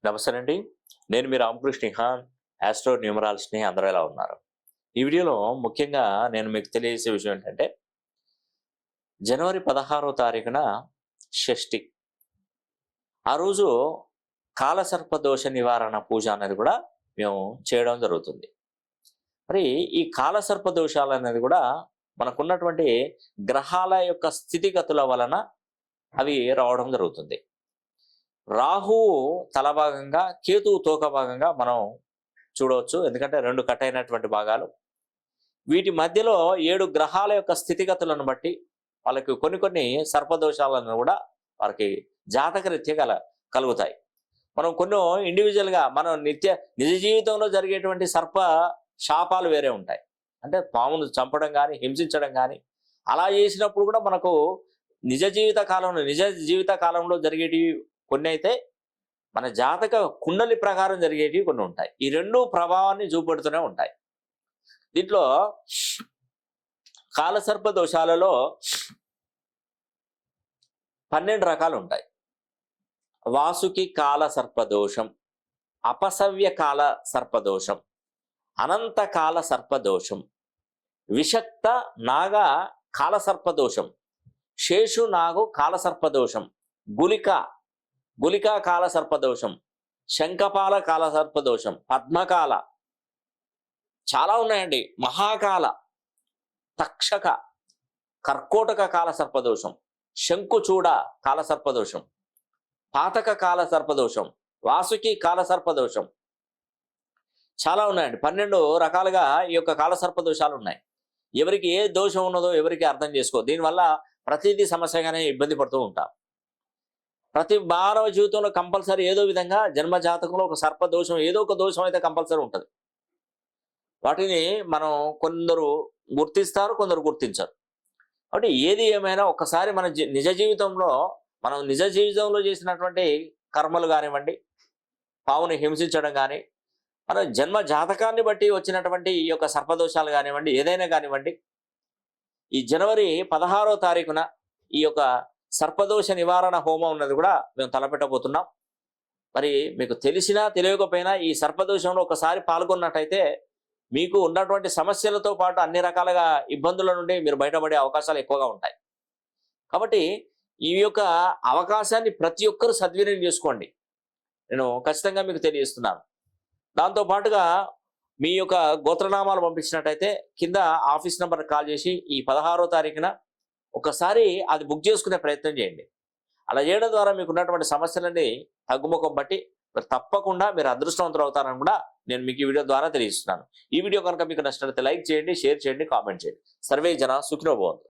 నమస్తే అండి. నేను మీ రామకృష్ణ హాన్, ఆస్ట్రో న్యూమరాలజిస్ట్‌ని. అందరూ ఎలా ఉన్నారు? ఈ వీడియోలో ముఖ్యంగా నేను మీకు తెలియజేసే విషయం ఏంటంటే, జనవరి 16వ తారీఖున షష్ఠి. ఆ రోజు కాలసర్ప దోష నివారణ పూజ అనేది కూడా మేము చేయడం జరుగుతుంది. మరి ఈ కాలసర్ప దోషాలు అనేది కూడా మనకున్నటువంటి గ్రహాల యొక్క స్థితిగతుల వలన అవి రావడం జరుగుతుంది. రాహువు తల భాగంగా, కేతువు తోక భాగంగా మనం చూడవచ్చు. ఎందుకంటే రెండు కట్ అయినటువంటి భాగాలు. వీటి మధ్యలో 7 గ్రహాల యొక్క స్థితిగతులను బట్టి వాళ్ళకి కొన్ని సర్పదోషాలను కూడా వారికి జాతకరీత్యా కలుగుతాయి. మనం కొన్ని ఇండివిజువల్గా మనం నిజ జీవితంలో జరిగేటువంటి సర్ప శాపాలు వేరే ఉంటాయి. అంటే పామును చంపడం కానీ, హింసించడం కానీ అలా చేసినప్పుడు కూడా మనకు నిజ జీవిత కాలంలో జరిగేటివి కొన్ని అయితే, మన జాతక కుండలి ప్రకారం జరిగేటివి కొన్ని ఉంటాయి. ఈ రెండు ప్రభావాన్ని చూపెడుతూనే ఉంటాయి. దీంట్లో కాలసర్ప దోషాలలో 12 రకాలు ఉంటాయి. వాసుకి కాల సర్పదోషం, అపసవ్య కాల సర్పదోషం, అనంత కాల సర్పదోషం, విషక్త నాగ కాల సర్పదోషం, శేషు నాగు కాల సర్పదోషం, గులికా కాల సర్పదోషం, శంఖపాల కాల సర్పదోషం, పద్మకాల, చాలా ఉన్నాయండి. మహాకాల, తక్షక, కర్కోటక కాల సర్పదోషం, శంకుచూడ కాల సర్పదోషం, పాతక కాల సర్పదోషం, వాసుకి కాల సర్పదోషం, చాలా ఉన్నాయండి. 12 రకాలుగా ఈ యొక్క కాల సర్పదోషాలు ఉన్నాయి. ఎవరికి ఏ దోషం ఉన్నదో ఎవరికి అర్థం చేసుకో. దీనివల్ల ప్రతిదీ సమస్యగానే ఇబ్బంది పడుతూ ఉంటాం. ప్రతి మానవ జీవితంలో కంపల్సరీ ఏదో విధంగా జన్మ జాతకంలో ఒక సర్పదోషం, ఏదో ఒక దోషం అయితే కంపల్సరీ ఉంటుంది. వాటిని మనం కొందరు గుర్తిస్తారు, కొందరు గుర్తించరు. కాబట్టి ఏది ఏమైనా ఒకసారి మన నిజ జీవితంలో చేసినటువంటి కర్మలు కానివ్వండి, పావుని హింసించడం కానీ, మన జన్మ జాతకాన్ని బట్టి వచ్చినటువంటి ఈ యొక్క సర్పదోషాలు కానివ్వండి, ఏదైనా కానివ్వండి, ఈ జనవరి 16వ తారీఖున ఈ యొక్క సర్పదోష నివారణ హోమం ఉన్నది కూడా మేము తలపెట్టబోతున్నాం. మరి మీకు తెలిసినా తెలియకపోయినా ఈ సర్పదోషంలో ఒకసారి పాల్గొన్నట్టయితే మీకు ఉన్నటువంటి సమస్యలతో పాటు అన్ని రకాలుగా ఇబ్బందుల నుండి మీరు బయటపడే అవకాశాలు ఎక్కువగా ఉంటాయి. కాబట్టి ఈ యొక్క అవకాశాన్ని ప్రతి ఒక్కరూ సద్వినియోగం చేసుకోండి. నేను ఖచ్చితంగా మీకు తెలియజేస్తున్నాను. దాంతోపాటుగా మీ యొక్క గోత్రనామాలు పంపించినట్టయితే కింద ఆఫీస్ నెంబర్ కాల్ చేసి ఈ 16వ తారీఖున ఒకసారి అది బుక్ చేసుకునే ప్రయత్నం చేయండి. అలా చేయడం ద్వారా మీకు ఉన్నటువంటి సమస్యలన్నీ తగ్గుముఖం బట్టి తప్పకుండా మీరు అదృష్టవంతులు అవుతారని కూడా నేను మీకు ఈ వీడియో ద్వారా తెలియజేస్తున్నాను. ఈ వీడియో కనుక మీకు నచ్చినట్లయితే లైక్ చేయండి, షేర్ చేయండి, కామెంట్ చేయండి. సర్వే జన సుఖినో భవంతు.